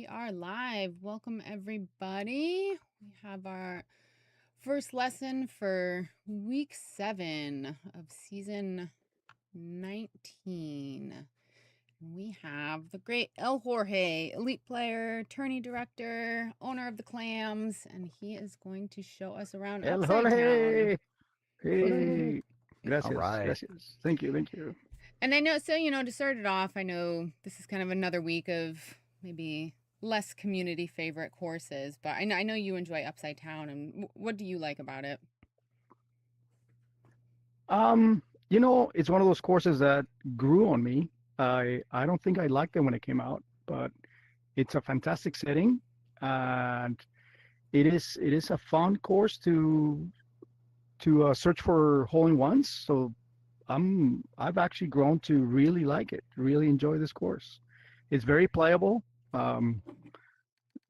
We are live. Welcome, everybody. We have our first lesson for week 7 of season 19. We have the great El Jorge, elite player, tourney director, owner of the clams, and he is going to show us around El Upside Down. Jorge. Hey. All Gracias. right. Gracias. Thank you. Thank you. And I know, so, to start it off, I know this is kind of another week of maybe less community favorite courses, but I know you enjoy Upside Down, and what do you like about it? It's one of those courses that grew on me. I don't think I liked it when it came out, but it's a fantastic setting, and it is a fun course to search for hole-in-ones. So I've actually grown to really like it, really enjoy this course. It's very playable.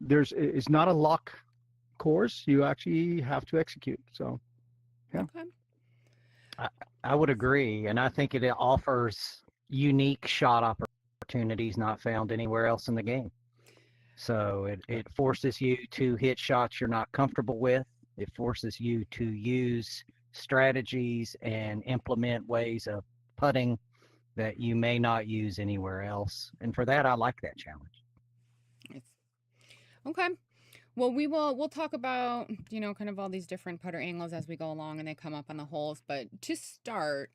It's not a luck course. You actually have to execute. So, yeah. Okay. I would agree, and I think it offers unique shot opportunities not found anywhere else in the game. So it forces you to hit shots you're not comfortable with. It forces you to use strategies and implement ways of putting that you may not use anywhere else. And for that, I like that challenge. Nice. Okay. Well, we'll talk about, kind of all these different putter angles as we go along and they come up on the holes. But to start,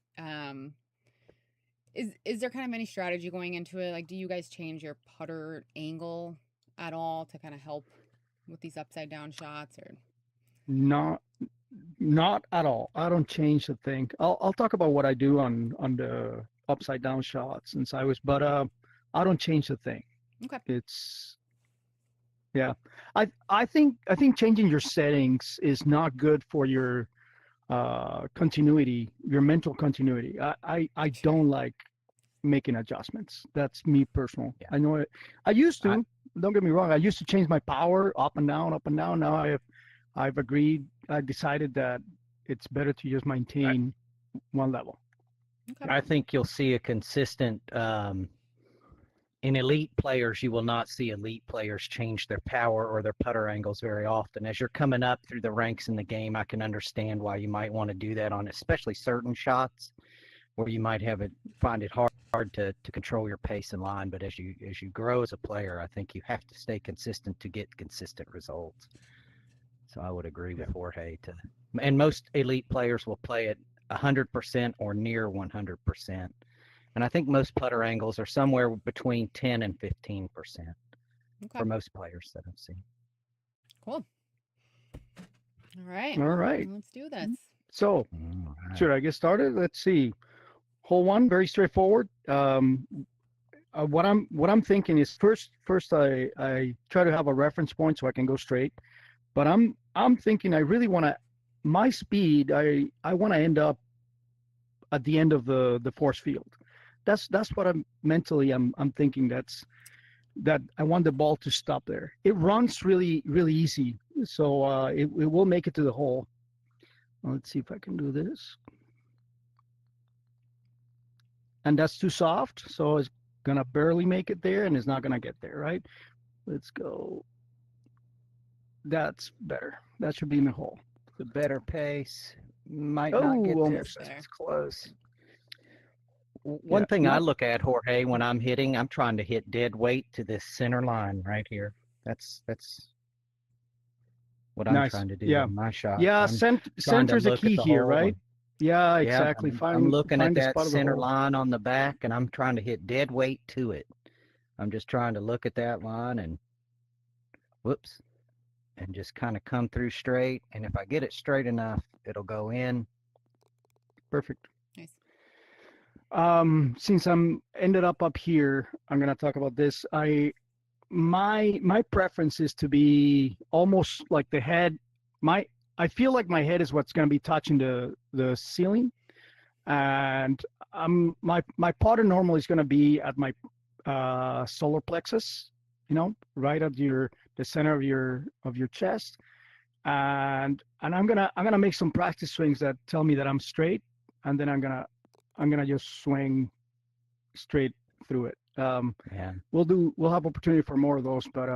is there kind of any strategy going into it? Like, do you guys change your putter angle at all to kind of help with these upside down shots, or? Not at all. I don't change the thing. I'll talk about what I do on the upside down shots since but I don't change the thing. Okay. Yeah. I think changing your settings is not good for your continuity, your mental continuity. I don't like making adjustments. That's me personal. Yeah. I know it. I used to. Don't get me wrong. I used to change my power up and down, up and down. Now I've agreed. I decided that it's better to just maintain one level. Okay. I think you'll see a consistent in elite players, you will not see elite players change their power or their putter angles very often. As you're coming up through the ranks in the game, I can understand why you might want to do that on especially certain shots where you might find it hard to control your pace and line. But as you grow as a player, I think you have to stay consistent to get consistent results. So I would agree with Jorge and most elite players will play at 100% or near 100%. And I think most putter angles are somewhere between 10 and 15% for most players that I've seen. Cool. All right. Let's do this. So, should I get started? Let's see. Hole 1, very straightforward. What I'm thinking is first I try to have a reference point so I can go straight. But I'm thinking I really want to my speed. I want to end up at the end of the force field. That's what I'm mentally I'm thinking. That I want the ball to stop there. It runs really easy, so it will make it to the hole. Let's see if I can do this. And that's too soft, so it's gonna barely make it there, and it's not gonna get there, right? Let's go. That's better. That should be in the hole. The better pace might not get there, but it's close. One thing I look at, Jorge, when I'm hitting, I'm trying to hit dead weight to this center line right here. That's what I'm trying to do in my shot. Yeah, center's a key here, right? Yeah, exactly. I'm looking at that center line on the back, and I'm trying to hit dead weight to it. I'm just trying to look at that line and and just kind of come through straight. And if I get it straight enough, it'll go in. Perfect. Nice. Since I'm ended up here, I'm gonna talk about this. My preference is to be almost like the head. I feel like my head is what's gonna be touching the ceiling, and my putter normally is gonna be at my solar plexus, right at the center of your chest, and I'm gonna make some practice swings that tell me that I'm straight, and then I'm gonna just swing straight through it. Yeah. We'll have opportunity for more of those, but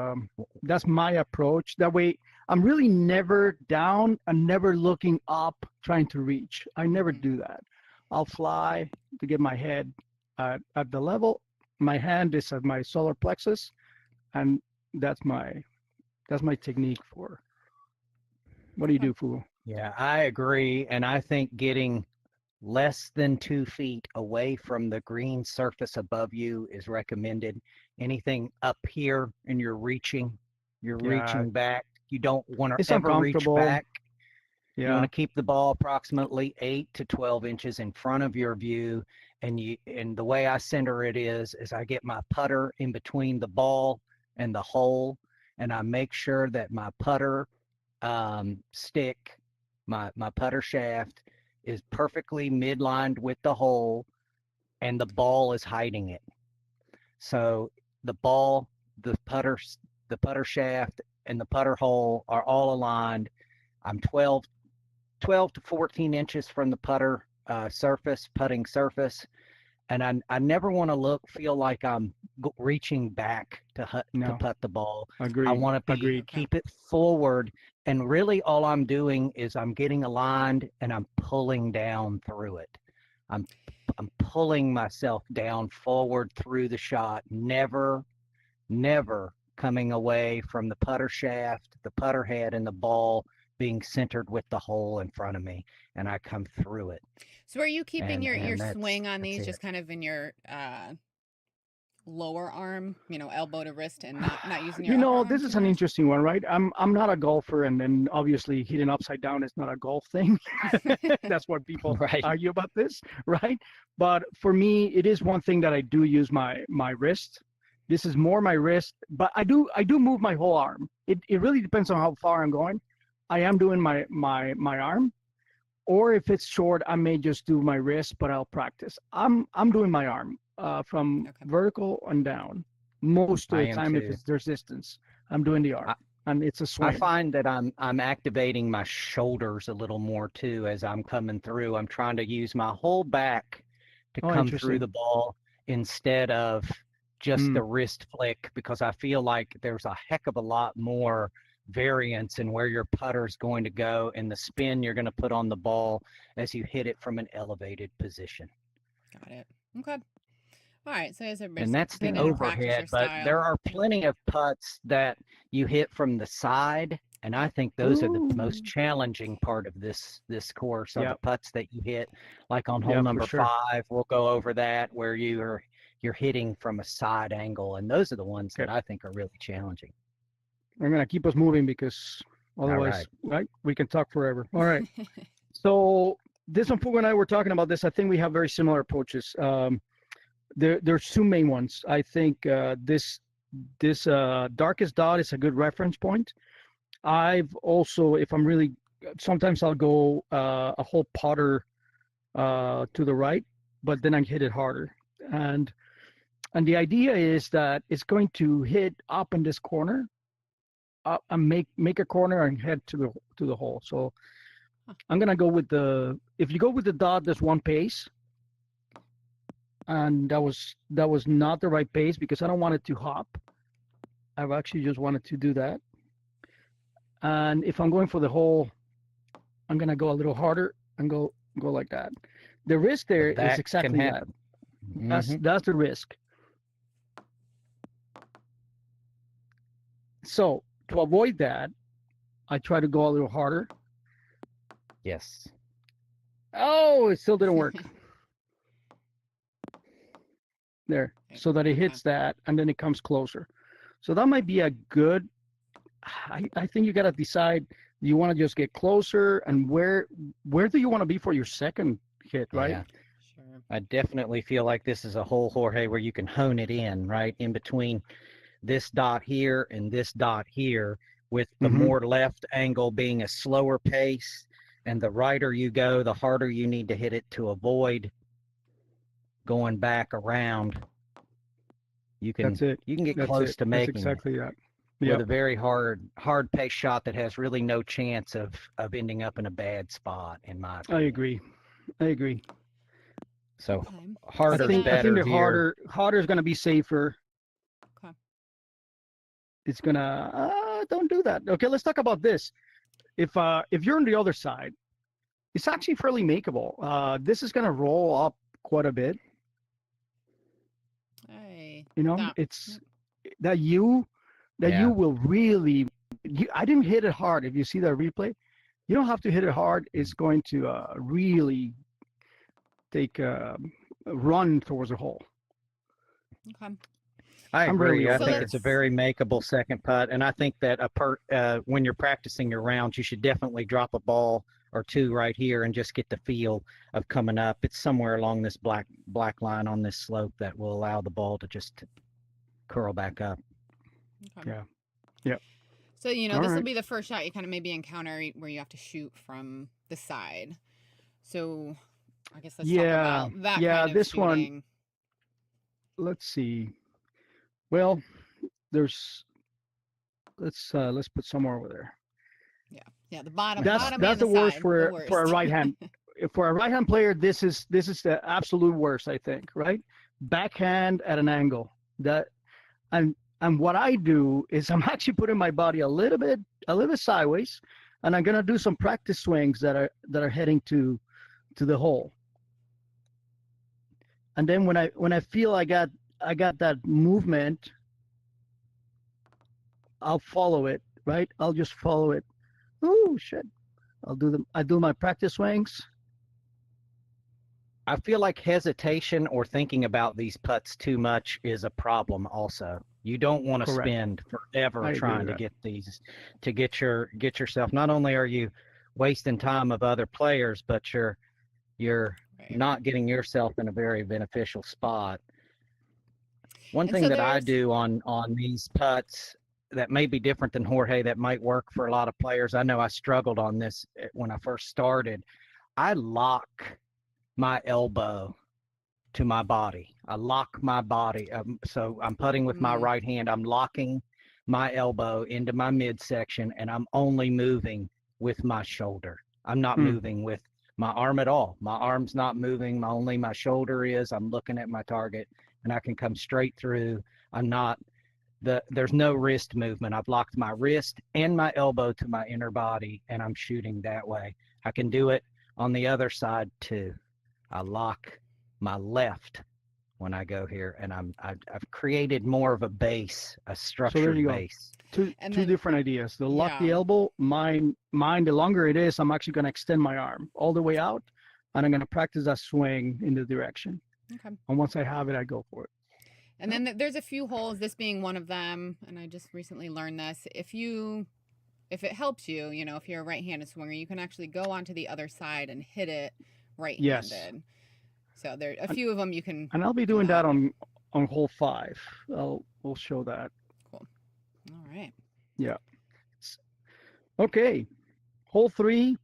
that's my approach. That way, I'm really never down and never looking up trying to reach. I never do that. I'll fly to get my head at the level. My hand is at my solar plexus, and that's my technique for. What do you do, Fu? Yeah, I agree. And I think getting less than 2 feet away from the green surface above you is recommended. Anything up here and you're reaching Yeah, back. You don't want to it's ever reach uncomfortable. back. You want Yeah, to keep the ball approximately 8 to 12 inches in front of your view. And the way I center it is I get my putter in between the ball and the hole, and I make sure that my putter stick, my putter shaft is perfectly midlined with the hole, and the ball is hiding it. So the ball, the putter shaft, and the putter hole are all aligned. I'm 12 to 14 inches from the putter putting surface. And I never want to feel like I'm reaching back to no, putt the ball. I agreed, want to agreed. keep it forward. And really all I'm doing is I'm getting aligned and I'm pulling down through it. I'm pulling myself down forward through the shot, never coming away from the putter shaft, the putter head, and the ball being centered with the hole in front of me, and I come through it. So are you keeping your And swing on these it. just kind of in your lower arm, elbow to wrist, and not using your upper arm This too is an much? interesting one, right? I'm not a golfer, and then obviously hitting upside down is not a golf thing. That's what people Right. argue about this, right? But for me, it is one thing that I do use my wrist. This is more my wrist, but I do move my whole arm. It really depends on how far I'm going. I am doing my arm, or if it's short, I may just do my wrist, but I'll practice. I'm doing my arm from Okay. vertical and down. Most of I the am time, if too. there's distance, I'm doing the arm, and it's a I swing. find that I'm activating my shoulders a little more too as I'm coming through. I'm trying to use my whole back to Oh, come through interesting. the ball instead of just the wrist flick, because I feel like there's a heck of a lot more variance in where your putter's going to go and the spin you're going to put on the ball as you hit it from an elevated position. Got it. Okay. All right. So as And everybody's that's the getting to practice overhead, your but style. there are plenty of putts that you hit from the side, and I think those are the most Ooh. challenging part of this course are Yeah, the putts that you hit, like on hole yeah, for number sure. 5. We'll go over that, where you're hitting from a side angle, and those are the ones that Okay, I think are really challenging. I'm gonna keep us moving because All otherwise, right. right, we can talk forever. All right. So this one, Fugu and I were talking about this. I think we have very similar approaches. There's two main ones. I think this darkest dot is a good reference point. I've also, if I'm really, sometimes I'll go a whole putter to the right, but then I hit it harder. And the idea is that it's going to hit up in this corner, and make a corner and head to the hole. So I'm gonna go with if you go with the dot, there's one pace, and that was not the right pace because I don't want it to hop. I've actually just wanted to do that. And if I'm going for the hole, I'm gonna go a little harder and go like that. The risk there is That can exactly that. happen. Mm-hmm. That's the risk. So to avoid that, I try to go a little harder. Yes. Oh, it still didn't work. There, so that it hits that, and then it comes closer. So that might be a good. I think you got to decide. Do you want to just get closer, and where do you want to be for your second hit, right? Yeah. Sure. I definitely feel like this is a hole, Jorge, where you can hone it in, right? In between this dot here and this dot here, with the more left angle being a slower pace, and the righter you go, the harder you need to hit it to avoid going back around. That's it. You can get That's close it. to That's making it exactly that. with Yeah, a very hard pace shot that has really no chance of ending up in a bad spot, in my I opinion. agree. I agree. So Okay. harder's I think better the here. harder is gonna be safer. Okay. It's gonna don't do that. Okay, let's talk about this. If you're on the other side, it's actually fairly makeable. This is gonna roll up quite a bit. Hey. You know, That. it's Yep. that you Yeah. will really. I didn't hit it hard. If you see that replay, you don't have to hit it hard. It's going to really take a run towards the hole. Okay. I I'm really agree. I So over think there. it's a let's. very makeable second putt, and I think that when you're practicing your rounds, you should definitely drop a ball or two right here and just get the feel of coming up. It's somewhere along this black line on this slope that will allow the ball to just curl back up. Okay. Yeah. Yeah. So, All this will right. be the first shot you kind of maybe encounter where you have to shoot from the side. So, I guess let's talk Yeah. about that Yeah. kind of This one. shooting. Let's see. Well, there's. Let's put somewhere over there. Yeah. Yeah. The bottom, Like that. bottom That's and the the worst side, the for a worst. right hand. For a right hand player, this is the absolute worst. I think. Right. Backhand at an angle. That and what I do is I'm actually putting my body a little bit sideways, and I'm gonna do some practice swings that are heading to the hole. And then when I feel I got that movement, I'll follow it. Right. I'll just follow it. Oh shit. I do my practice swings. I feel like hesitation or thinking about these putts too much is a problem also. You don't want to Correct. spend forever I agree trying with to that. get these to get yourself. Not only are you wasting time of other players, but you're Right. not getting yourself in a very beneficial spot. One And thing so that I there's. do on these putts that may be different than Jorge, that might work for a lot of players. I know I struggled on this when I first started. I lock my elbow to my body. I lock my body. So I'm putting with my Mm, right hand. I'm locking my elbow into my midsection, and I'm only moving with my shoulder. I'm not Hmm. moving with my arm at all. My arm's not moving. Only my shoulder is. I'm looking at my target, and I can come straight through. I'm not there's no wrist movement. I've locked my wrist and my elbow to my inner body, and I'm shooting that way. I can do it on the other side too. I lock my left when I go here, and I've created more of a base, a So there you structured go. base. and Two then, different ideas. The lock the yeah. elbow. Mine. The longer it is, I'm actually going to extend my arm all the way out, and I'm going to practice that swing in the direction. Okay. And once I have it, I go for it. And then there's a few holes, this being one of them, and I just recently learned this. If it helps you, if you're a right-handed swinger, you can actually go onto the other side and hit it Yes. right-handed. So there a And, few of them you can and I'll be do doing that that. on hole 5. We'll show that. Cool. All right. Yeah. Okay. Hole 3.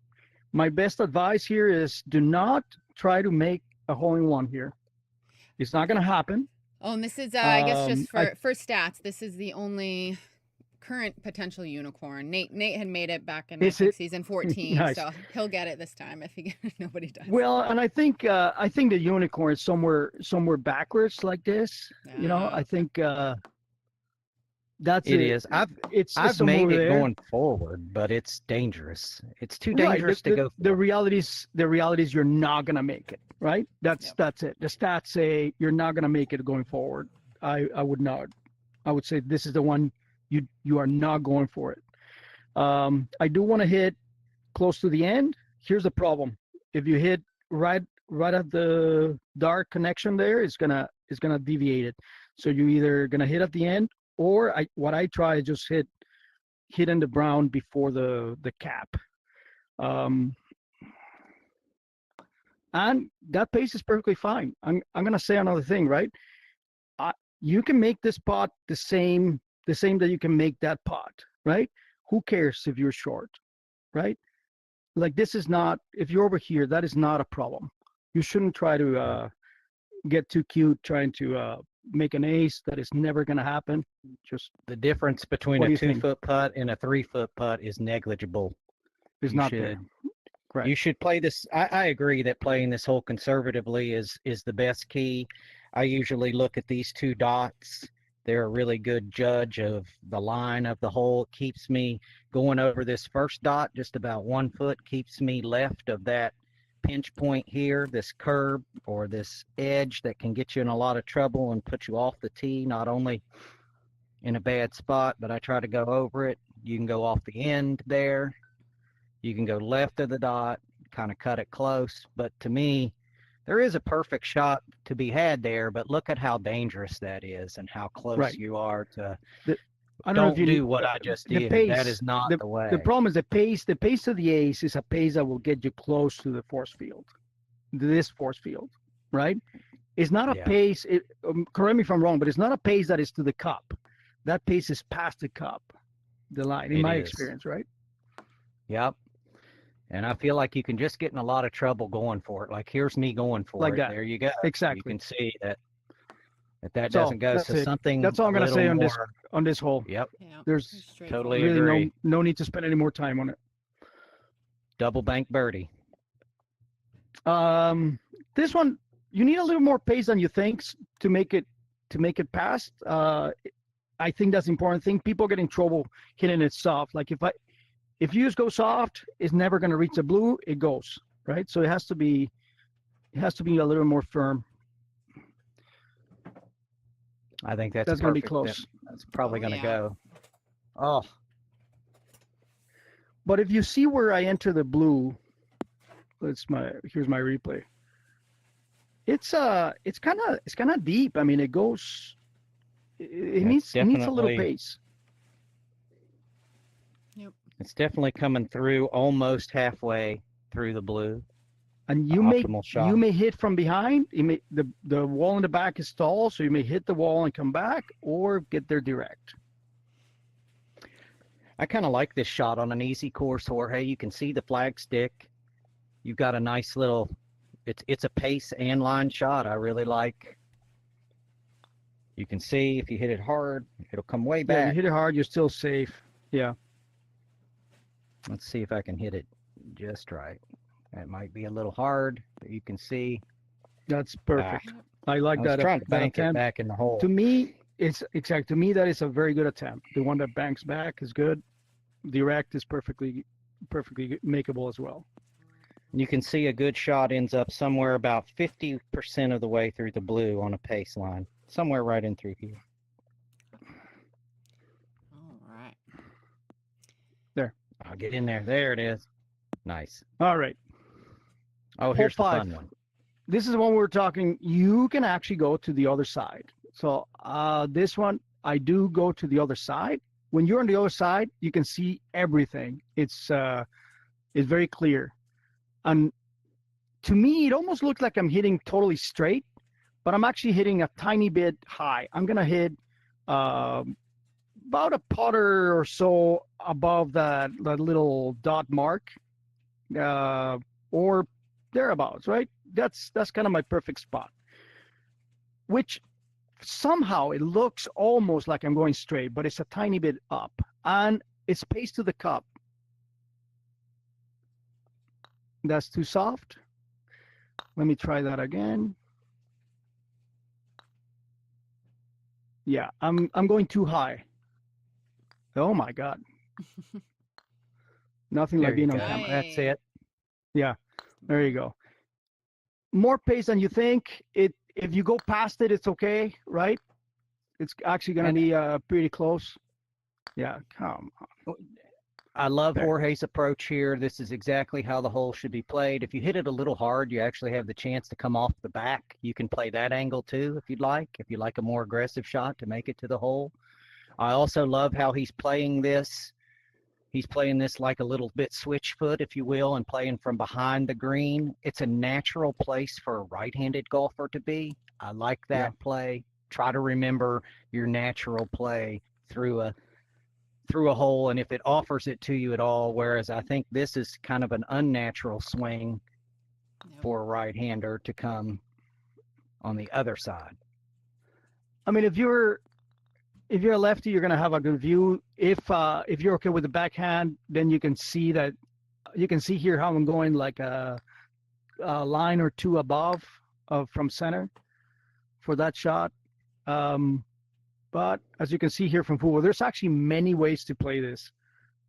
My best advice here is do not try to make a hole in one here. It's not going to happen. Oh, and this is I guess just I for stats, this is the only current potential unicorn. Nate had made it back in, I is think, it season 14, nice. so he'll get it this time if nobody does. Well, and I think the unicorn is somewhere backwards like this. I Okay. think that's It it. is. It's I've somewhere made over it there. going forward, but it's dangerous. It's too Right. dangerous to go The forward. reality is you're not gonna make it. Right. Yep. That's it. The stats say you're not gonna make it going forward. I would not. I would say this is the one you are not going for it. I do want to hit close to the end. Here's the problem. If you hit right at the dark connection there, it's gonna deviate it. So you're either gonna hit at the end, or what I try is just hit in the brown before the cap. And that pace is perfectly fine. I'm gonna say another thing, right? You can make this pot the same that you can make that pot, right? Who cares if you're short, right? Like this is not, if you're over here, that is not a problem. You shouldn't try to get too cute trying to make an ace. That is never going to happen. Just The difference between what a do you think? 2-foot putt and a 3-foot putt is negligible. It's You not there. should Correct. You should play this. I agree that playing this hole conservatively is the best key. I usually look at these two dots. They're a really good judge of the line of the hole. It keeps me going over this first dot just about 1 foot, keeps me left of that pinch point here, this curb or this edge that can get you in a lot of trouble and put you off the tee, not only in a bad spot, but I try to go over it. You can go off the end there. You can go left of the dot, kind of cut it close. But to me, there is a perfect shot to be had there, but look at how dangerous that is and how close Right. you are to I don't know if you do what I just the did. pace, That is not the way. The problem is the pace of the ace is a pace that will get you close to the force field, this force field, right? It's not a Yeah. pace, correct me if I'm wrong, but it's not a pace that is to the cup. That pace is past the cup, the line, in It my is. experience, right? Yep. And I feel like you can just get in a lot of trouble going for it. Like here's me going for Like it. that. There you go. Exactly. You can see that So, doesn't go. that's So it. something That's all I'm a gonna say little on this more. on this hole. Yep. Yeah. There's Totally really agree. no need to spend any more time on it. Double bank birdie. This one you need a little more pace than you think to make it past. I think that's the important thing. People get in trouble hitting it soft. Like if you just go soft, it's never going to reach the blue. It goes right. So it has to be a little more firm. I think that's going to be perfect. close. That's probably Oh, going to yeah. go. Oh, But if you see where I enter the blue, here's my replay. It's kind of deep. I mean, it goes. It needs a little definitely. pace. Yep. It's definitely coming through almost halfway through the blue. And The you optimal shot. may hit from behind. You may the wall in the back is tall, so you may hit the wall and come back, or get there direct. I kind of like this shot on an easy course, Jorge. You can see the flag stick. You've got a nice little. It's a pace and line shot. I really like. You can see if you hit it hard, it'll come way Yeah, back. you hit it hard, you're still safe. Yeah. Let's see if I can hit it just right. That might be a little hard, but you can see. That's perfect. I like I was that. trying to bank it attempt. back in the hole. To me, it's exact. To me, that is a very good attempt. The one that banks back is good. Direct is perfectly makeable as well. You can see a good shot ends up somewhere about 50% of the way through the blue on a pace line. Somewhere right in through here. All right. There. I'll get in there. There it is. Nice. All right. Oh, here's the Hole fun 5. one. This is the one we were talking. You can actually go to the other side. So this one, I do go to the other side. When you're on the other side, you can see everything. It's very clear. And to me, it almost looks like I'm hitting totally straight, but I'm actually hitting a tiny bit high. I'm going to hit about a putter or so above that little dot mark or thereabouts, right? That's kind of my perfect spot, which somehow it looks almost like I'm going straight, but it's a tiny bit up, and it's paced to the cup. That's too soft. Let me try that again. Yeah, I'm going too high. Oh my God. Nothing There like you being on go. camera. That's it. Yeah, there you go. More pace than you think. If you go past it, it's okay, right? It's actually going to be pretty close. Yeah, come on. I love There. Jorge's approach here. This is exactly how the hole should be played. If you hit it a little hard, you actually have the chance to come off the back. You can play that angle too if you'd like, if you like a more aggressive shot to make it to the hole. I also love how he's playing this. He's playing this like a little bit switch foot, if you will, and playing from behind the green. It's a natural place for a right-handed golfer to be. I like that play. Try to remember your natural play through a hole, and if it offers it to you at all, whereas I think this is kind of an unnatural swing for a right-hander to come on the other side. I mean, if you're a lefty, you're going to have a good view. If you're okay with the backhand, then you can see that you can see here how I'm going like a line or two above from center for that shot. But as you can see here from Fubo, there's actually many ways to play this.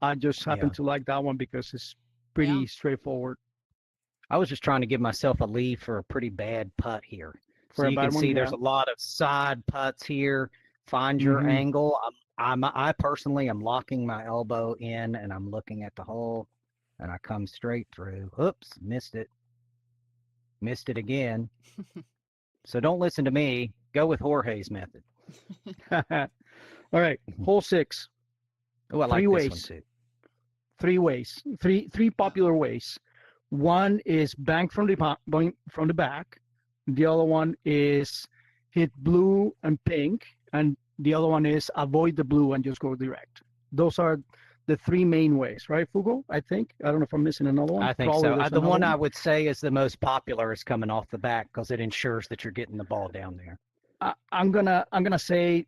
I just happen Yeah. to like that one because it's Yeah. pretty straightforward. I was just trying to give myself a lead for a pretty bad putt here. For So a you bad can one, see there's yeah. a lot of side putts here. Find your Mhm. angle. I personally am locking my elbow in and I'm looking at the hole and I come straight through. Oops, missed it. Missed it again. So don't listen to me. Go with Jorge's method. All right, hole 6. Oh, I Three like this one ways. too. 3 ways. Three popular ways. One is bank from the back. The other one is hit blue and pink, and the other one is avoid the blue and just go direct. Those are the 3 main ways, right, Fugo? I think. I don't know if I'm missing another one. I think Probably so. there's The another one I would say is the most popular is coming off the back because it ensures that you're getting the ball down there. I'm gonna say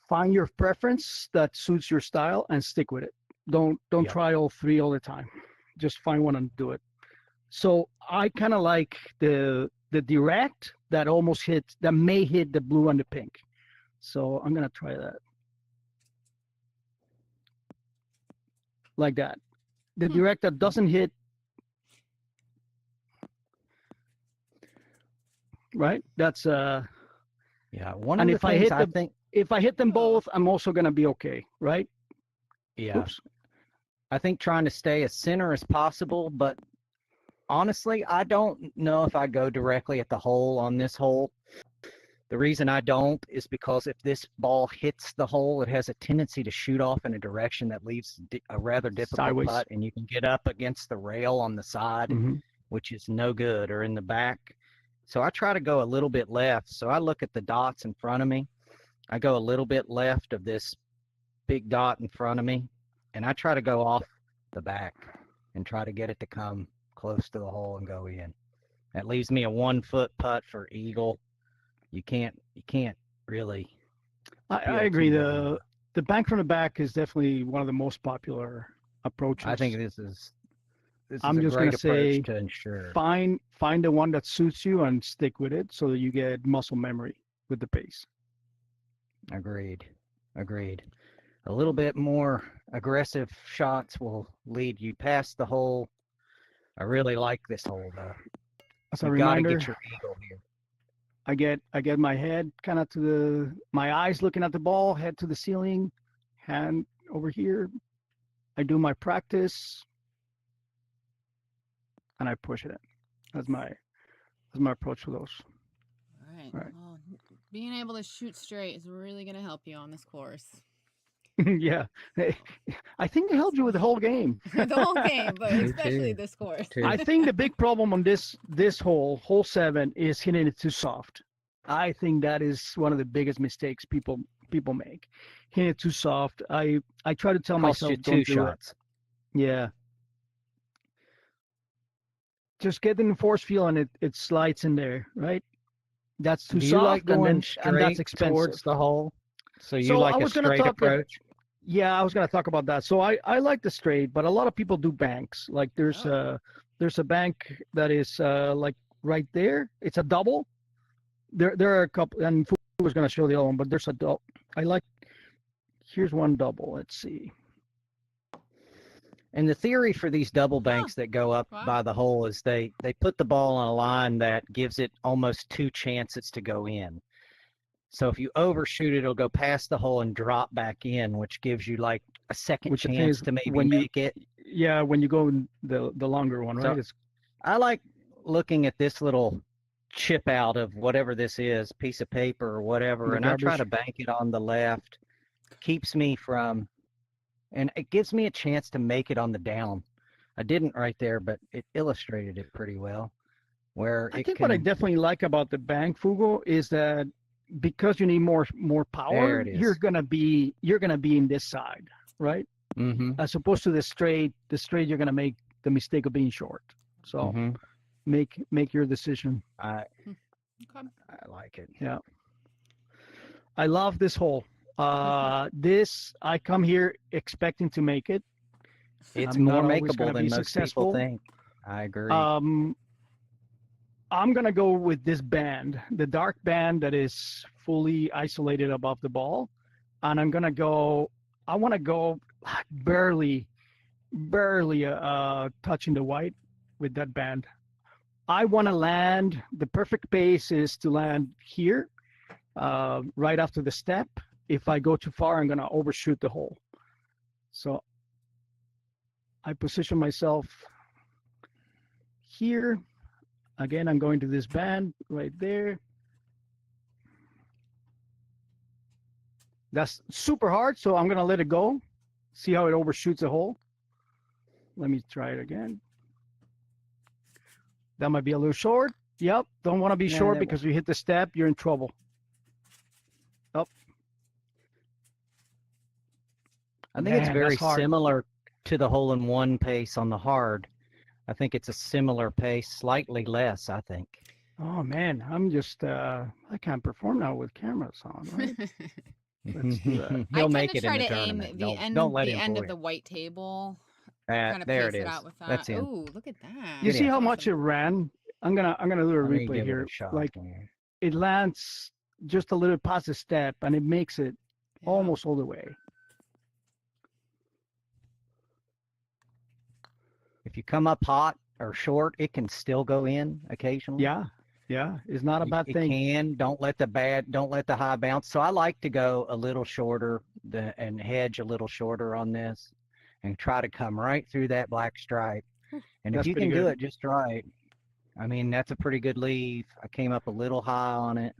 find your preference that suits your style and stick with it. Don't Yep. try all 3 all the time. Just find one and do it. So I kind of like the direct that may hit the blue and the pink. So I'm gonna try that. Like that. The direct that doesn't hit, right? That's Yeah. One of and the things I think, if I hit them both, I'm also gonna be okay, right? yeah, Oops. I think trying to stay as center as possible, but honestly, I don't know if I go directly at the hole on this hole. The reason I don't is because if this ball hits the hole, it has a tendency to shoot off in a direction that leaves a rather difficult Sideways. putt, and you can get up against the rail on the side, Mhm. which is no good, or in the back. So I try to go a little bit left. So I look at the dots in front of me. I go a little bit left of this big dot in front of me, and I try to go off the back and try to get it to come close to the hole and go in. That leaves me a 1-foot putt for eagle. You can't really. I feel agree. too bad. The bank from the back is definitely one of the most popular approaches. I think this is I'm a just gonna great say approach to ensure. find the one that suits you and stick with it so that you get muscle memory with the pace. Agreed. A little bit more aggressive shots will lead you past the hole. I really like this hole though. As a You got to reminder, get your eagle here. I get my head kind of to my eyes looking at the ball, head to the ceiling, hand over here. I do my practice and I push it in. That's my approach for those. All right. All right. Well, being able to shoot straight is really going to help you on this course. Yeah. I think it helped you with the whole game. The whole game, but Me especially too. this course. I think the big problem on this hole 7, is hitting it too soft. I think that is one of the biggest mistakes people make. Hitting it too soft. I try to tell Cost myself you don't 2 do it. shots. Yeah. Just get in the force field and it slides in there, right? That's too Do you soft like going and that's straight expensive. towards the hole? So you So like I a was gonna straight talk approach? Yeah, I was gonna talk about that. So I like the straight, but a lot of people do banks. Like there's a bank that is like right there. It's a double. There are a couple, and Fu was gonna show the other one, but there's a double. Here's one double. Let's see. And the theory for these double banks that go up Wow. by the hole is they put the ball on a line that gives it almost 2 chances to go in. So if you overshoot it, it'll go past the hole and drop back in, which gives you like a second Which I think chance is to maybe when you make it. Yeah, when you go in the longer one, So right? It's I like looking at this little chip out of whatever this is, piece of paper or whatever, the and I try garbage. to bank it on the left. Keeps me from, and it gives me a chance to make it on the down. I didn't right there, but it illustrated it pretty well. Where I it think can, what I definitely like about the bank, Fugo, is that because you need more power, There it is. you're gonna be in this side, right? Mm-hmm. As opposed to the straight you're gonna make the mistake of being short. So Mm-hmm. make your decision. I Okay. like it. Yeah. I love this hole. This I come here expecting to make it, It's I'm more not always makeable going to than be most people successful. think. I agree. I'm going to go with this band, the dark band that is fully isolated above the ball. And I'm going to go, I want to go like barely touching the white with that band. I want to land, the perfect pace is to land here, right after the step. If I go too far, I'm going to overshoot the hole. So I position myself here. Again, I'm going to this band right there. That's super hard, so I'm going to let it go. See how it overshoots the hole. Let me try it again. That might be a little short. Yep, don't want to be short because you hit the step, you're in trouble. Up. I think it's very similar to the hole-in-one pace on the hard. I think it's a similar pace, slightly less, I think. Oh, man, I'm just, I can't perform now with cameras on, right? Let's do that. He'll I make tend it to in try the to aim tournament. the end, Don't let the him end fool of you. the white table. Kind of There pace it it is. out with that. That's in. Oh, look at that. You see is. how That's much it awesome. ran? I'm gonna do a Let me replay give it here. a shot Like here. it lands just a little past the step, and it makes it Yeah. almost all the way. If you come up hot or short, it can still go in occasionally. Yeah, it's not a bad It thing. can. Don't let the high bounce. So I like to go a little shorter and hedge a little shorter on this, and try to come right through that black stripe. And if That's you pretty can do good. it just right, I mean, that's a pretty good leave. I came up a little high on it.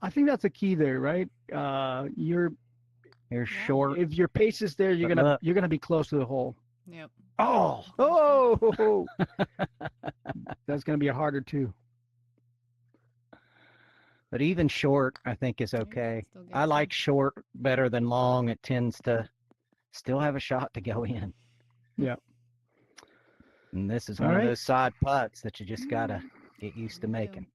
I think that's the key there, right? You're short. If your pace is there, you're gonna be close to the hole. Yep. Oh, that's gonna be a harder two. But even short, I think, is okay. I like short better than long. It tends to still have a shot to go in. Yeah. And this is one of those side putts that you just gotta get used to making.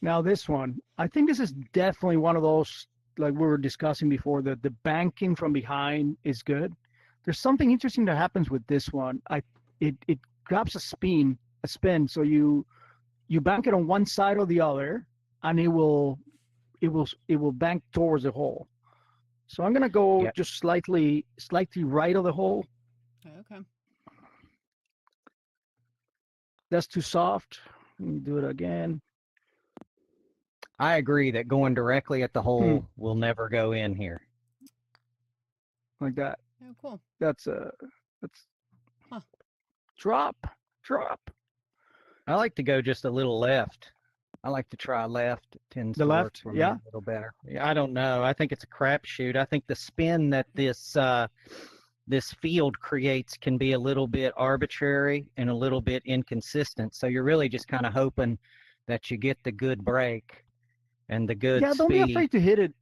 Now this one, I think this is definitely one of those, like we were discussing before, that the banking from behind is good. There's something interesting that happens with this one. It grabs a spin, so you bank it on one side or the other, and it will bank towards the hole. So I'm gonna go just slightly right of the hole. Okay. That's too soft. Let me do it again. I agree that going directly at the hole will never go in here. Like that. Oh, cool. That's drop. I like to go just a little left. I like to try left. It tends the to left, work for me a little better. Yeah, I don't know. I think it's a crapshoot. I think the spin that this field creates can be a little bit arbitrary and a little bit inconsistent. So you're really just kind of hoping that you get the good break and the good speed. Don't be afraid to hit it.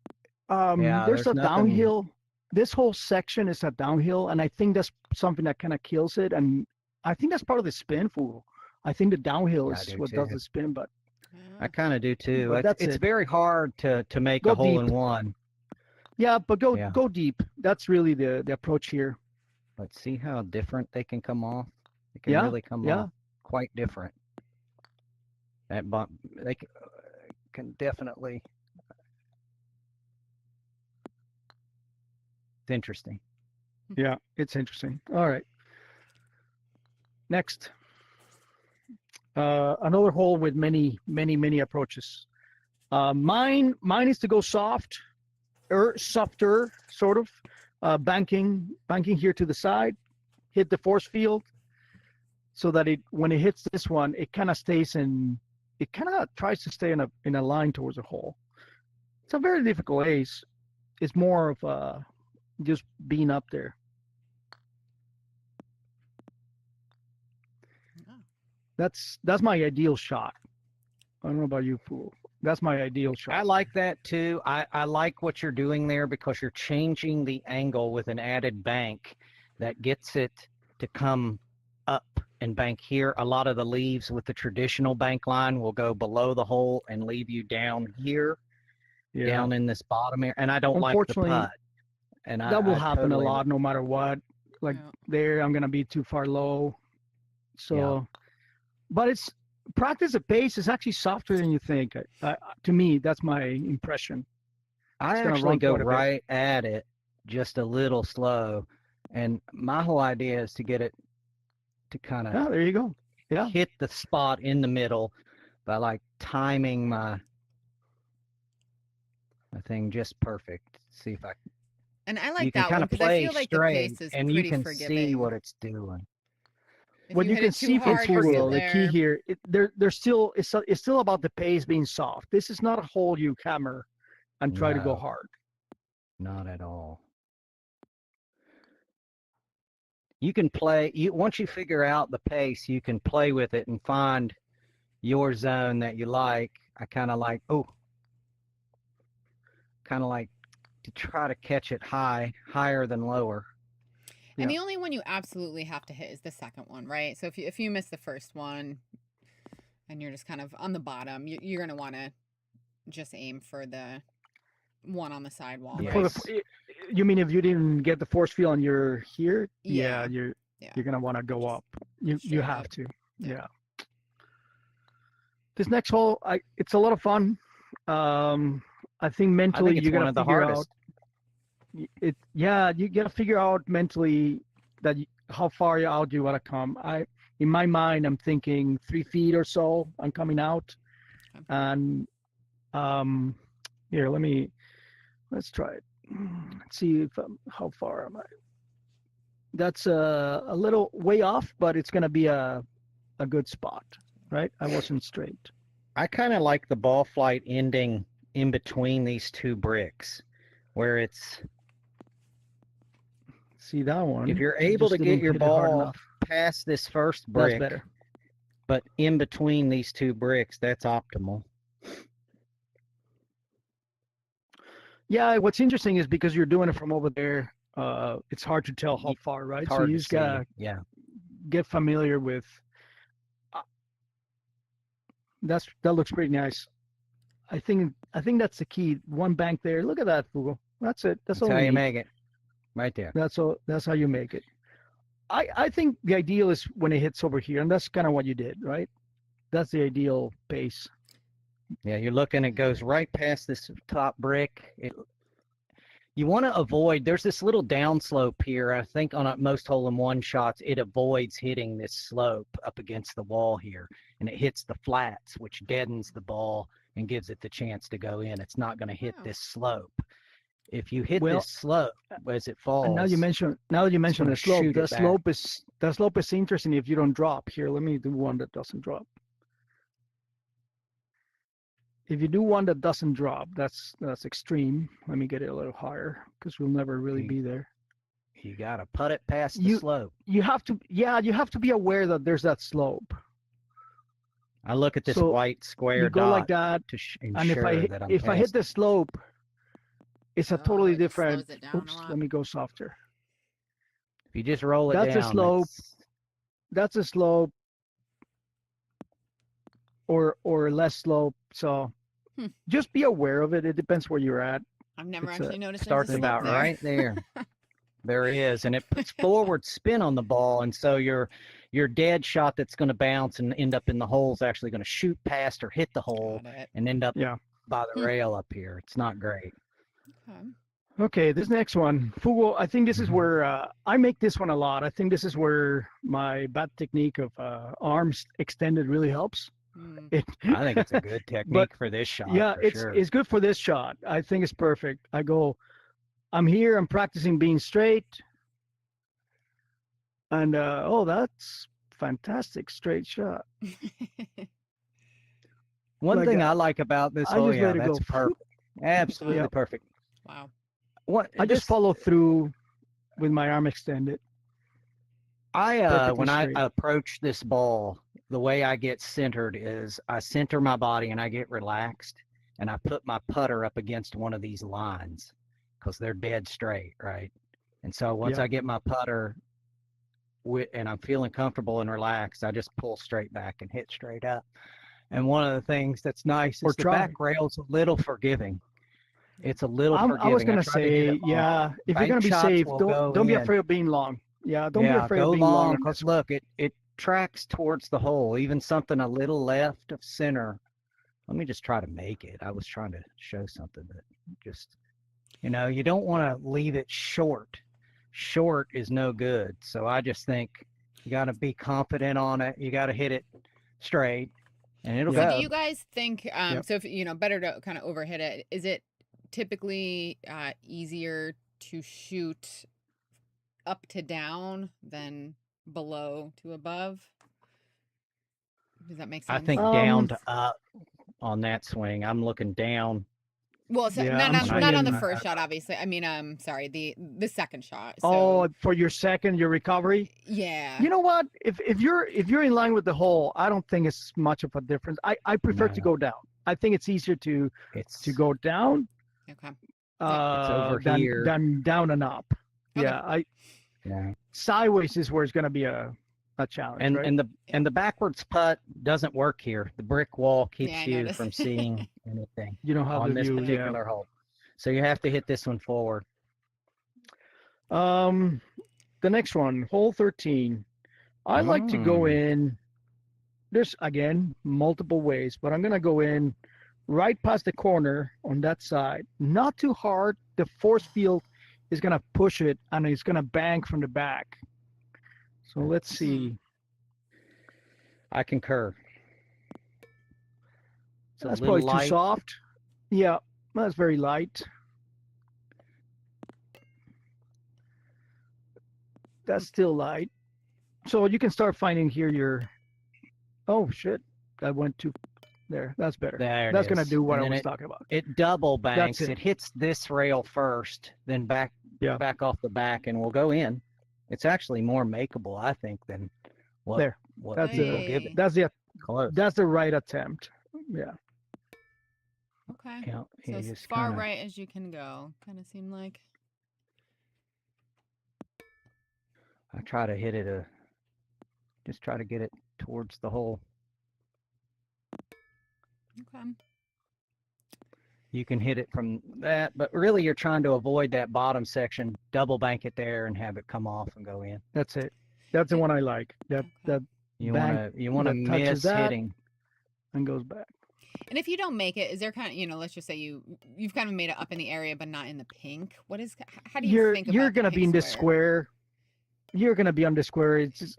There's a downhill. This whole section is a downhill, and I think that's something that kind of kills it. And I think that's part of the spin fool. I think the downhill is what does the spin, but I kind of do too. But it's very hard to make a hole in one. Yeah, but go deep. That's really the approach here. Let's see how different they can come off. They can really come off quite different. That bump, they can definitely. It's interesting. Yeah, it's interesting. All right. Next. Another hole with many approaches. Mine is to go soft, or softer, sort of, banking here to the side, hit the force field, so that when it hits this one, it kind of stays in. It kind of tries to stay in a line towards the hole. It's a very difficult ace. It's more of just being up there. That's my ideal shot. I don't know about you, fool. That's my ideal shot. I like that too. I like what you're doing there because you're changing the angle with an added bank that gets it to come up and bank here. A lot of the leaves with the traditional bank line will go below the hole and leave you down here, down in this bottom area. And I don't like the putt. And that will I happen a totally lot no matter what. Like Yeah. there, I'm gonna be too far low. So, Yeah. but it's practice at pace is actually softer than you think. To me, that's my impression. I It's gonna actually run go quite a bit. right at it, just a little slow. And my whole idea is to get it to kind of Yeah, there you go. Yeah. hit the spot in the middle by like timing my thing just perfect. See if I And I you like can that kind one of because I play feel like the straight pace is and you pretty can see forgiving. what it's doing. If What you you hit can it too see from hard, you're still Fugle, the key there. here, there's still it's still about the pace being soft. This is not a hole you hammer and try to go No, hard. not at all. You can play once you figure out the pace, you can play with it and find your zone that you like. I kind of like to try to catch it higher than lower. And Yeah. the only one you absolutely have to hit is the second one, right? So if you miss the first one and you're just kind of on the bottom, you're gonna want to just aim for the one on the sidewall, For right? Yes. you mean if you didn't get the force field and you're here, Yeah, you're yeah, gonna want to go up. You straight have up. to. Yeah. Yeah. This next hole, it's a lot of fun. I think I mentally think it's you one gotta of the figure out hardest. you gotta figure out mentally that how far out you want to come. In my mind, I'm thinking 3 feet or so. I'm coming out, Okay. and here, let's try it. Let's see if how far am I. That's a little way off, but it's gonna be a good spot, right? I wasn't straight. I kind of like the ball flight ending in between these two bricks, where it's See that one? if you're I able just to get didn't your hit it hard ball enough. past this first That's brick, better. but in between these two bricks, that's optimal. Yeah, what's interesting is because you're doing it from over there, it's hard to tell how Y- far, right? It's So you hard to just see. gotta Yeah. get familiar with. Uh, that looks pretty nice. I think that's the key. One bank there. Look at that, Google. That's it. That's That's all how we you need. make it. Right there. That's all. That's how you make it. I think the ideal is when it hits over here, and that's kind of what you did, right? That's the ideal pace. Yeah, you're looking, it goes right past this top brick. You want to avoid, there's this little downslope here. I think on most hole-in-one shots, it avoids hitting this slope up against the wall here, and it hits the flats, which deadens the ball and gives it the chance to go in. It's not going to hit Wow. this slope. If you hit Well, this slope as it falls, and now that you mention gonna the slope, shoot it back. that slope is interesting if you don't drop. Here, let me do one that doesn't drop. If you do one that doesn't drop, that's extreme. Let me get it a little higher because we'll never really be there. you got to put it past the You slope. you have to be aware that there's that slope. I look at this So white square you go dot like that, to and ensure that I'm if I hit past the it. slope, it's a Oh, totally it just different. slows it down a Oops, lot. let me go softer. If you just roll it That's a down, slope. That's a slope, or less slope. So Hmm. just be aware of it. It depends where you're at. I've never It's actually noticed starts there's a slope about there. right there. There is, and it puts forward spin on the ball, and so your dead shot that's going to bounce and end up in the hole is actually going to shoot past or hit the hole Got it. and end up Yeah. by the rail up here. It's not great. Okay. Okay, this next one, Fugo. I think this is where I make this one a lot. I think this is where my bat technique of arms extended really helps. Hmm. I think it's a good technique for this shot. Yeah, for sure. it's good for this shot. I think it's perfect. I'm here. I'm practicing being straight, and that's fantastic straight shot. One like thing that. I like about this, I just let it that's go. perfect. Absolutely Yeah. perfect. Wow. What I just follow through with my arm extended. Perfectly when I straight. approach this ball, the way I get centered is I center my body and I get relaxed, and I put my putter up against one of these lines because they're dead straight, right? And so once Yeah. I get my putter and I'm feeling comfortable and relaxed, I just pull straight back and hit straight up. And one of the things that's nice Or is the try. back rail's a little forgiving. It's a little I forgiving. was gonna try to hit say, it long. yeah, if you're Bank gonna be shots safe, will don't go be in. afraid of being long. Yeah, don't be Yeah, afraid go of being long long on because this one. look, it tracks towards the hole. Even something a little left of center. Let me just try to make it. I was trying to show something that just, you don't want to leave it short. Short is no good. So I just think you got to be confident on it. You got to hit it straight, and it'll Yeah. So do go. you guys think, Yep. so if, better to kind of overhit it, is it typically easier to shoot up to down than below to above? Does that make I sense? think down Um, to up on that swing. I'm looking down Well, so yeah, not I'm when I not hit on the my. swinging. first shot, obviously. I mean, sorry, the second shot. Oh, So for your recovery. yeah. You know what? If you're in line with the hole, I don't think it's much of a difference. I prefer to No, go down. I think it's easier to it's go down Okay. Yep. it's over than here. down and up. Okay. Yeah, Yeah. sideways is where it's gonna be a challenge, And right? and the Yeah. and the backwards putt doesn't work here. The brick wall Yeah, keeps I you noticed. from seeing anything You don't have on the this view. Yeah. particular hole. So you have to hit this one forward. The next one, hole 13. I like to go in. There's again multiple ways, but I'm gonna go in right past the corner on that side. Not too hard. The force field is gonna push it, and it's gonna bank from the back. So let's see. I concur. It's a That's little probably too light. soft. Yeah, that's very light. That's still light. So you can start finding here your. Oh shit! That went too. There. That's better. There it That's gonna is. do what And I then was talking about. it double That's banks. it. It hits this rail first, then back Yeah. back off the back, and will go in. It's actually more makeable, I think, than what There. what That's people give it. That's the Close. that's the right attempt. Yeah. Okay. Yeah, So you as just far kinda, right as you can go, kind of seem like. I try to hit it just try to get it towards the hole. Okay. You can hit it from that, but really you're trying to avoid that bottom section, double bank it there and have it come off and go in. That's it. That's the one I like. That Okay. You bank wanna that touches miss that. hitting. and goes back. And if you don't make it, is there kind of, let's just say you've kind of made it up in the area, but not in the pink. What is? How do you think about You're the gonna be pink in this square. You're gonna be on the square. It's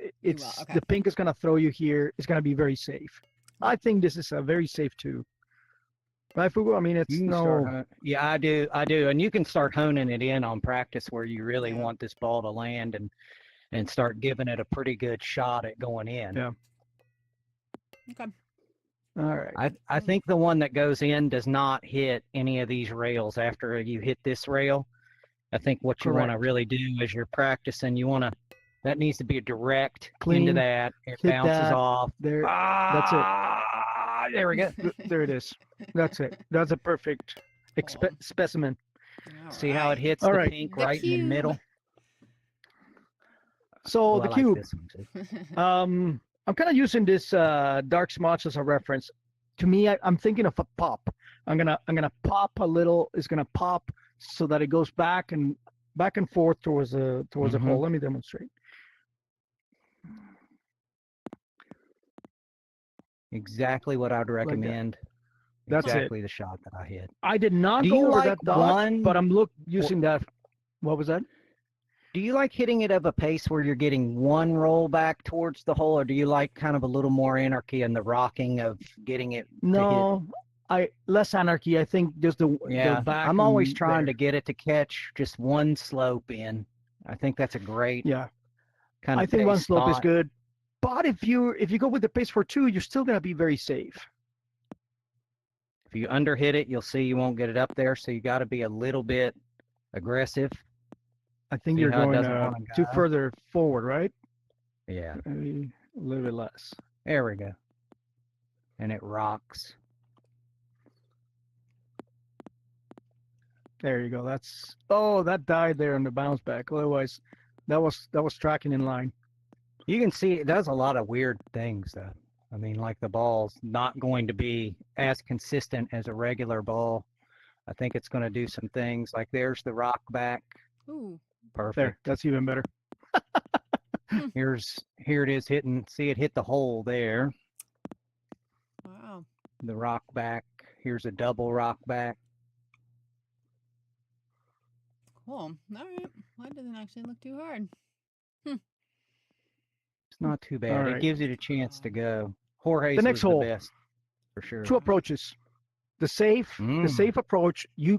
okay. the pink is gonna throw you here. It's gonna be very safe. I think this is a very safe too. Right, Fugu? I mean, it's You can start yeah, I do. And you can start honing it in on practice where you really Yeah. want this ball to land and start giving it a pretty good shot at going in. Yeah. Okay. All right. I think the one that goes in does not hit any of these rails after you hit this rail. I think what you want to Correct. really do is you're practicing, that needs to be direct Clean, into that. It hit bounces that. off. There. That's it. There we go. There it is. That's it. That's a perfect Cool. specimen. All See how it right. hits All the right. pink The right in the cube. middle? So Oh, the I cube. like this one too. I'm kind of using this dark smudge as a reference. To me, I'm thinking of a pop. I'm gonna pop a little. It's gonna pop so that it goes back and forth towards a hole. Let me demonstrate. Exactly what I'd recommend. That's exactly the shot that I hit. I did not Do go you over like that dot, one? but I'm using that. What was that? Do you like hitting it of a pace where you're getting one roll back towards the hole, or do you like kind of a little more anarchy in the rocking of getting it? No, less anarchy. I think just the back. I'm always and trying there. to get it to catch just one slope in. I think that's a great Yeah. kind of I think one pace slope is spot. good, but if you go with the pace for two, you're still gonna be very safe. If you underhit it, you'll see you won't get it up there, so you got to be a little bit aggressive. I think See you're how it going doesn't wanna too go? further forward, right? Yeah, Maybe a little bit less. there we go. And it rocks. There you go. That died there on the bounce back. Otherwise, that was tracking in line. You can see it does a lot of weird things, though. I mean, like the ball's not going to be as consistent as a regular ball. I think it's going to do some things. Like there's the rock back. Ooh. Perfect. There, that's even better. Here it is hitting. See it hit the hole there. Wow. The rock back. Here's a double rock back. Cool. All right. Well, that doesn't actually look too hard. It's not too bad. All It right. gives it a chance to go. Jorge's The next was hole. the best for sure. 2 approaches. The safe approach. You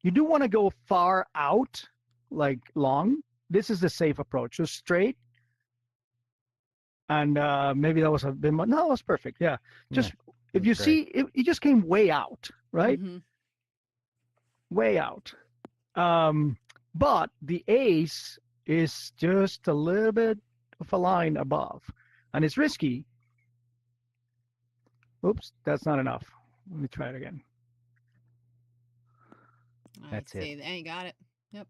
do want to go far out, like long. This is the safe approach. Just straight. And maybe that was a bit. No, it was perfect. Yeah. Just if you see, it just came way out, right? Mm-hmm. Way out. But the ace is just a little bit of a line above, and it's risky. Oops, that's not enough. Let me try it again. That's it. See. Hey, got it. Yep.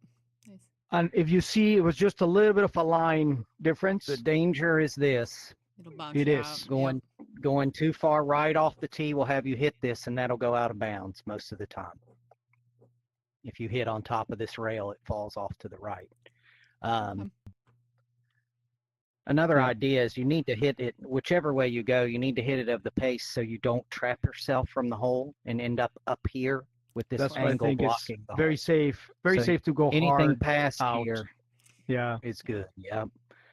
Nice. And if you see, it was just a little bit of a line difference. The danger is this. It'll bounce It you is. out. Going too far right off the tee will have you hit this, and that'll go out of bounds most of the time. If you hit on top of this rail, it falls off to the right. Another idea is you need to hit it whichever way you go. You need to hit it of the pace so you don't trap yourself from the hole and end up here with this That's what I angle think is blocking the very hole. safe. Very So safe to go Anything hard past out. here Yeah. is good. Yeah.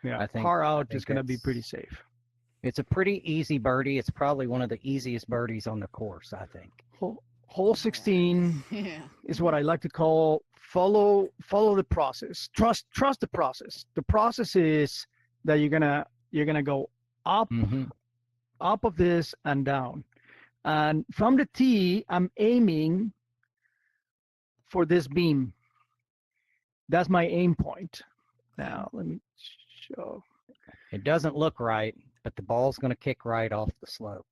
Yeah. I think Hard out think is going to be that's- pretty safe. It's a pretty easy birdie. It's probably one of the easiest birdies on the course, I think. Hole 16 Yeah. is what I like to call follow the process. Trust the process. The process is that you're gonna go up up of this and down. And from the tee, I'm aiming for this beam. That's my aim point. Now let me show. It doesn't look right, but the ball's going to kick right off the slope.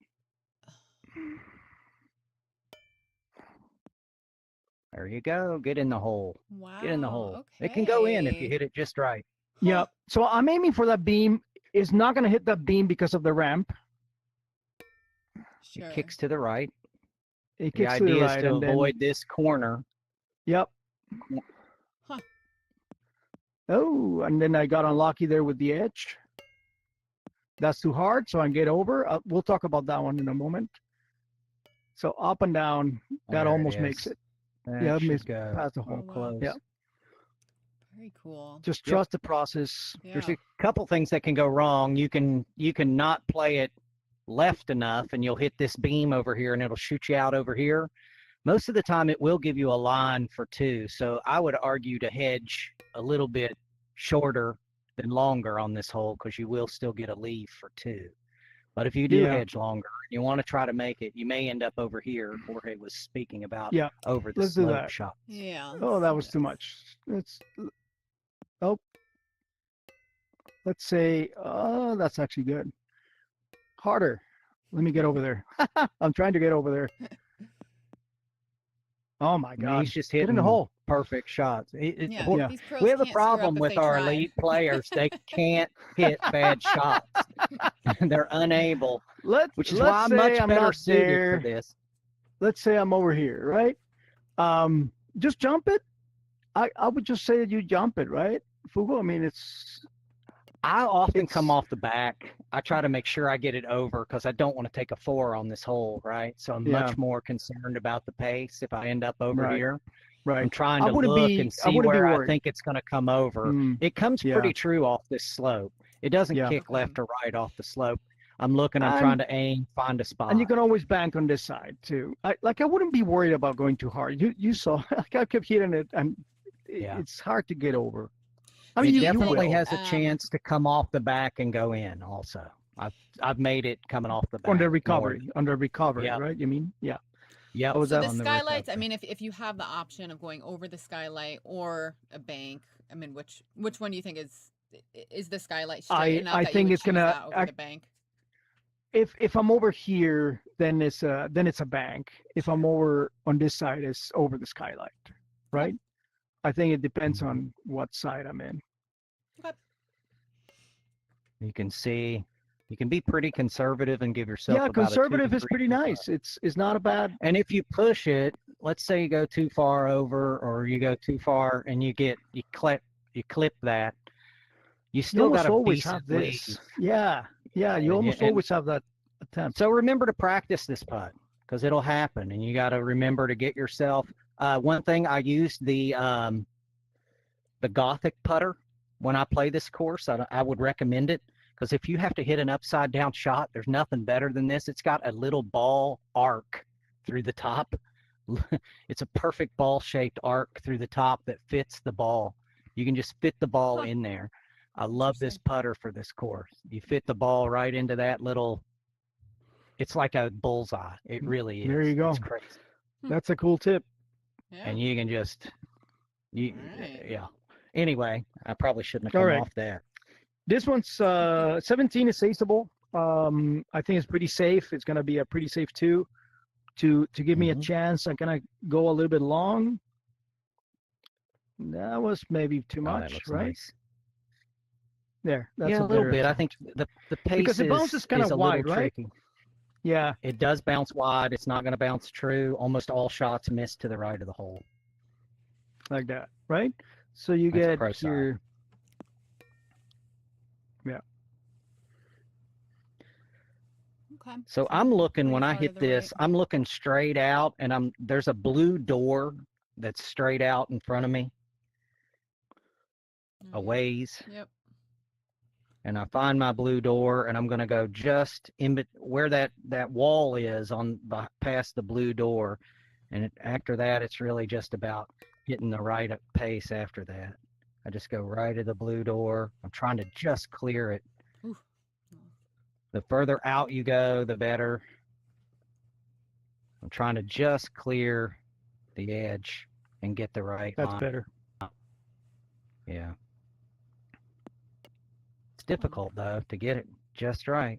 There you go. Get in the hole. Wow. Get in the hole. Okay. It can go in if you hit it just right. Yeah. So I'm aiming for that beam. It's not gonna hit that beam because of the ramp. Sure. It kicks to the right. It The kicks to the idea right is to and then, avoid this corner. Yep. Huh. Oh, and then I got unlucky there with the edge. That's too hard, so I can get over. We'll talk about that one in a moment. So up and down, that There almost is. makes it. That Yeah, should go. past the hole. wow. Close. Yeah. Very cool. Just Yep. trust the process. Yeah. There's a couple things that can go wrong. You can not play it left enough, and you'll hit this beam over here, and it'll shoot you out over here. Most of the time, it will give you a line for 2. So I would argue to hedge a little bit shorter than longer on this hole, because you will still get a leave for 2. But if you do Yeah. hedge longer, and you want to try to make it, you may end up over here. Jorge was speaking about Yeah. over the Let's do slope that. shot. Yeah. Oh, that was too much. Let's say, that's actually good. Harder. Let me get over there. I'm trying to get over there. Oh my I mean, God. he's just Get in hitting the hole. perfect shots. Yeah. Yeah. These pros We have a can't screw up problem if with they our try. elite players. They can't hit bad shots. They're unable, which is why Let's I'm say much I'm better not suited there. for this. Let's say I'm over here, right? Just jump it. I would just say that you jump it, right? Fugo, I mean, I often come It's- off the back. I try to make sure I get it over because I don't want to take a 4 on this hole, right? So I'm Yeah. much more concerned about the pace if I end up over Right. here. right. I'm trying I to wouldn't look be- and I see wouldn't be where I worried. think it's going to come over. Mm, It comes yeah. pretty true off this slope. It doesn't Yeah. kick Okay. left or right off the slope. I'm looking, I'm And- trying to aim, find a spot. and you can always bank on this side too. I wouldn't be worried about going too hard. You saw, like I kept hitting it, and Yeah. it's hard to get over. I It mean, you definitely will. has a chance to come off the back and go in also. I've made it coming off the back. on the more. recovery, Yeah. right? You mean, yeah. Yep. was So that the on skylights, I recovery. mean, if you have the option of going over the skylight or a bank, I mean, which one do you think is the skylight straight enough I that think you would it's choose gonna that over the bank? If I'm over here, then it's a bank. If I'm over on this side, it's over the skylight, right? I think it depends on what side I'm in. Okay. You can see, you can be pretty conservative and give yourself Yeah, about a 2 to conservative is 3 pretty foot nice. putt. It's not a bad. And if you push it, let's say you go too far over, or you go too far, and you clip that. You You still got almost a always have decent this. lead. Yeah, you And almost always have that attempt. So remember to practice this putt, because it'll happen, and you got to remember to get yourself. One thing, I used the Gothic putter when I play this course. I would recommend it, because if you have to hit an upside down shot, there's nothing better than this. It's got a little ball arc through the top. It's a perfect ball shaped arc through the top that fits the ball. You can just fit the ball in there. I love this putter for this course. You fit the ball right into that little. It's like a bullseye. It really is. There you go. It's crazy. That's a cool tip. Yeah. And you can just, Right. yeah. Anyway, I probably shouldn't have All come right. off that. This one's 17 is aceable. I think it's pretty safe. It's gonna be a pretty safe 2 to give me a chance. I'm gonna go a little bit long. That was maybe too Oh, that much, looks right? nice. There, that's Yeah, a a little better bit. I attempt. think the pace Because it bounces kind is of a little wide, right? tricky. Yeah, It does bounce wide. It's not going to bounce true. Almost all shots miss to the right of the hole. like that, right? So you That's get pro side. here. Yeah. Okay. So I'm looking, when pretty I far to hit the this, right. I'm looking straight out, and there's a blue door that's straight out in front of me, a ways. Yep. And I find my blue door, and I'm going to go just where that wall is past the blue door. And after that, it's really just about hitting the right pace after that. I just go right to the blue door. I'm trying to just clear it. Ooh. The further out you go, the better. I'm trying to just clear the edge and get the right That's line. better. Yeah. It's difficult, though, to get it just right.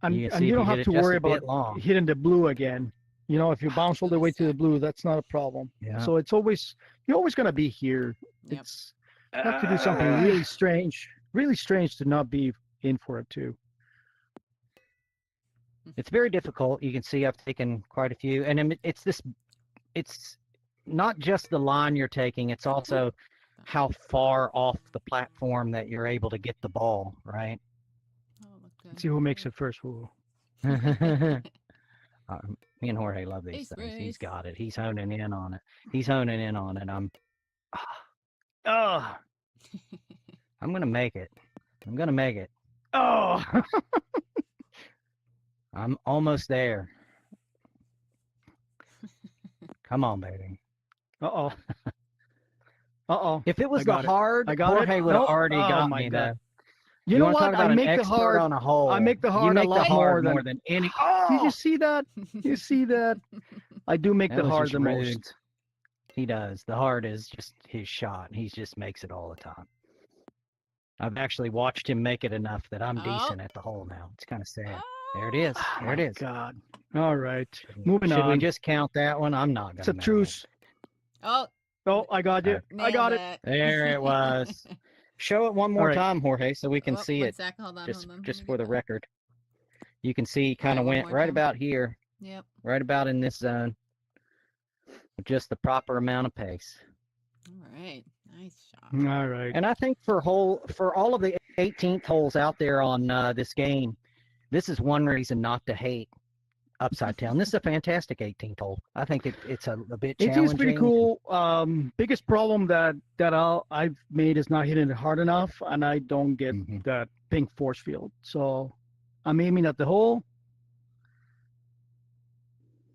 And You you, can see if don't you have hit to it just worry a bit about long. hitting the blue again. You know, if you bounce all the way to the blue, that's not a problem. Yeah. So it's always, you're always going to be here. Yep. It's, you have to do something really strange to not be in for it too. It's very difficult. You can see I've taken quite a few. And it's not just the line you're taking, it's also how far off the platform that you're able to get the ball, right? Oh, look good. Let's see who makes it first. Ooh. Me and Jorge love these Ace things. He's race. got it. He's honing in on it. I'm going to make it. Oh, I'm almost there. Come on, baby. uh-oh. Uh-oh. If it was I the got it. hard, I got Jorge it. would have Nope. already Oh, got my me God. there. You know wanna what? talk about I an make the expert hard on a hole. I make the You hard a make the lot hard more more than than any. Did Oh, you see that? You see that? I do make that the was hard just the rude. most. He does. The hard is just his shot. He just makes it all the time. I've actually watched him make it enough that I'm decent at the hole now. It's kind of sad. There it is. Oh, There it my is. God. All right. Moving Should we on. just count that one? I'm not It's a going to. truce. Oh, Oh, I got you. I got it. There it was. Show it one more right. time, Jorge, so we can oh, see one it. sec. Hold on. Just Hold on. just Let me for get the that. record. You can see he kind of Alright, one went more right time. about here, Yep. right about in this zone, with just the proper amount of pace. All right. Nice shot. All right. And I think for all of the 18th holes out there on this game, this is one reason not to hate Upside Down. This is a fantastic 18th hole. I think it's a bit It challenging. is pretty cool. Biggest problem that I've made is not hitting it hard enough, and I don't get that pink force field. So I'm aiming at the hole,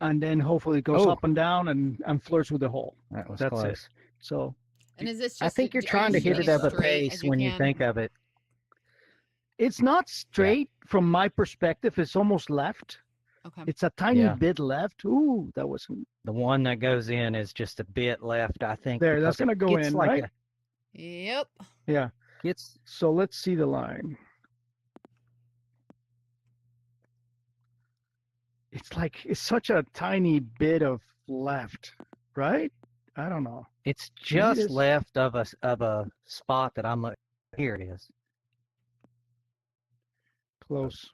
and then hopefully it goes up and down and flirts with the hole. That's That's close. it. So And is this just? I think you're are trying you to hit shooting it at a straight as pace when you can? think of it. it's not straight from my perspective. It's almost left. Okay. It's a tiny Yeah. bit left. Ooh, that wasn't. The one that goes in is just a bit left, I think. There, that's because gonna it go gets in, like right? Yep. Yeah. Gets So let's see the line. It's such a tiny bit of left, right? I don't know. It's Maybe it just is. left of a spot that I'm looking. Here it is. Close.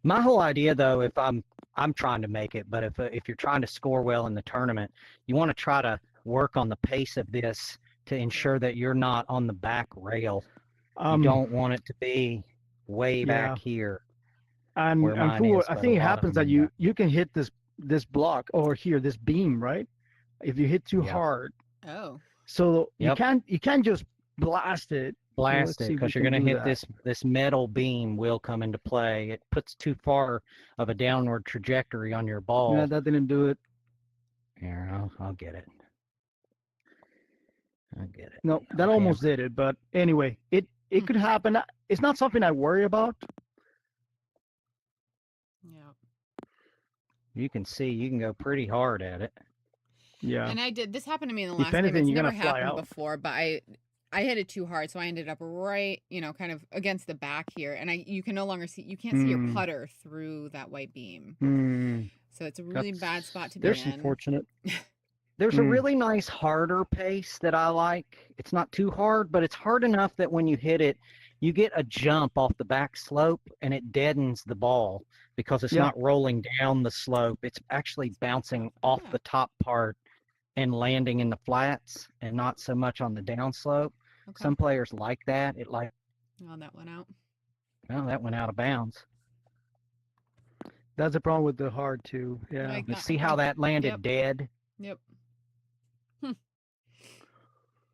My whole idea, though, if I'm trying to make it, but if you're trying to score well in the tournament, you want to try to work on the pace of this to ensure that you're not on the back rail. You don't want it to be way Yeah. back here. And where mine Fugo, is, I but think a it lot of happens them that end you can hit this block or here, this beam, right? If you hit too Yeah. hard. Oh. So Yep. you can't just blast it. blast Let's it see if we because you're can going to do hit that. this metal beam will come into play. It puts too far of a downward trajectory on your ball. Yeah, that didn't do it. Here, I'll get it. I get it. No, that almost did it. But anyway, it could happen. It's not something I worry about. Yeah. You can see you can go pretty hard at it. Yeah. And this happened to me in the If last game. anything, It's you're never gonna fly happened out. before, but I hit it too hard, so I ended up right, kind of against the back here, and you can no longer see. You can't see your putter through that white beam. So it's a really bad spot to be There's in. unfortunate. There's a really nice harder pace that I like. It's not too hard, but it's hard enough that when you hit it, you get a jump off the back slope and it deadens the ball because it's not rolling down the slope. It's actually bouncing off the top part and landing in the flats and not so much on the down slope. Okay. Some players like that. Oh, that went out. Well, that went out of bounds. That's the problem with the hard too. Yeah. Like You that. see how that landed dead? Yep.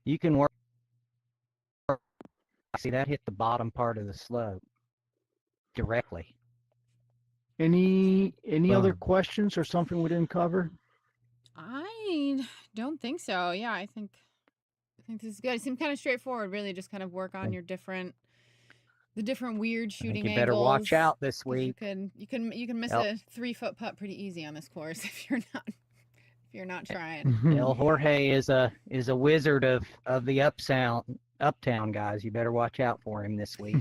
You can work. See, that hit the bottom part of the slope directly. Any other Boom. questions or something we didn't cover? I don't think so. Yeah, I think this is good. It seemed kind of straightforward. Really, just kind of work on your the different weird I shooting think you angles. better watch out this 'Cause week. You can miss a 3-foot putt pretty easy on this course if you're not trying. El Jorge is a wizard of the uptown guys. You better watch out for him this week.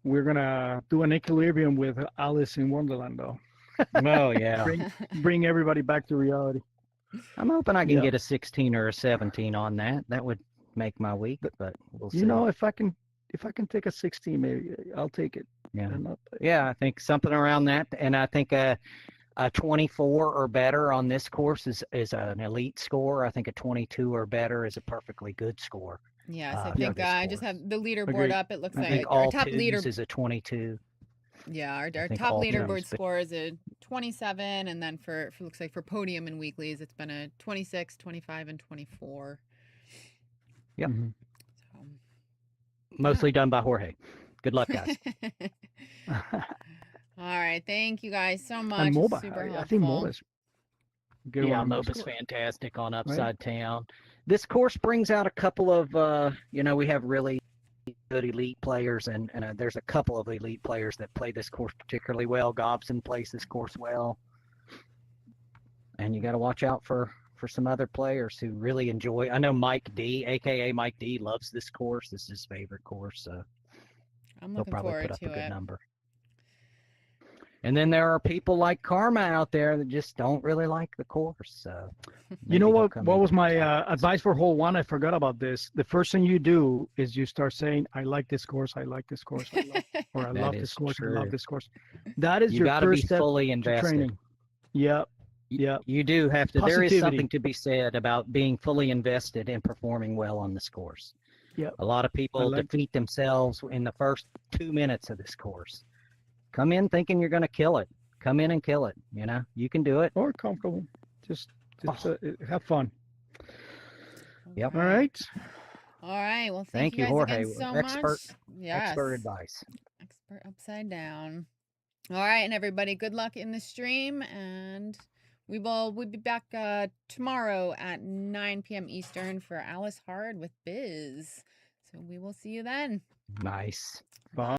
We're gonna do an equilibrium with Alice in Wonderland, though. Oh yeah. Bring everybody back to reality. I'm hoping I can get a 16 or a 17 on that. That would make my week, but we'll see. You know, if I can take a 16, maybe I'll take it. Yeah, I think something around that, and I think a 24 or better on this course is an elite score. I think a 22 or better is a perfectly good score. Yes, I think I just have the leaderboard up. It looks I like think our all top twos is a 22. Yeah, our think top all leaderboard twos, but- score is a 27, and then for looks like for podium and weeklies, it's been a 26, 25, and 24. Yep. So, Mostly done by Jorge. Good luck, guys. all right, thank you guys so much. And MOBA. Super helpful. I think MOBA's good. Yeah, one. MOBA's fantastic on Upside Town. This course brings out a couple of, we have really good elite players, and there's a couple of elite players that play this course particularly well. Gobson plays this course well. And you got to watch out for some other players who really enjoy. I know Mike D, a.k.a. Mike D, loves this course. This is his favorite course, so I'm he'll looking probably forward put up to a good it. number. And then there are people like Karma out there that just don't really like the course. So You know maybe he'll what? come What in was and my talk. advice for hole one? I forgot about this. The first thing you do is you start saying, "I like this course. I like this course. I like, or I That love is this course. I true. love this course." That is You your got to first be step fully to invested. training. Yep. Yeah. You do have to. There is Positivity. something to be said about being fully invested and performing well on this course. Yep. A lot of people like- defeat themselves in the first 2 minutes of this course. Come in thinking you're going to kill it. Come in and kill it. You can do it. Or comfortable. Just have fun. Yep. All right. All right. Well, Thank you, guys Jorge. again so Expert- much. Yes. Expert advice. Expert upside down. All right, and everybody, good luck in the stream, and we'll be back tomorrow at 9 p.m. Eastern for Alice Hard with Biz. So we will see you then. Nice. Bye.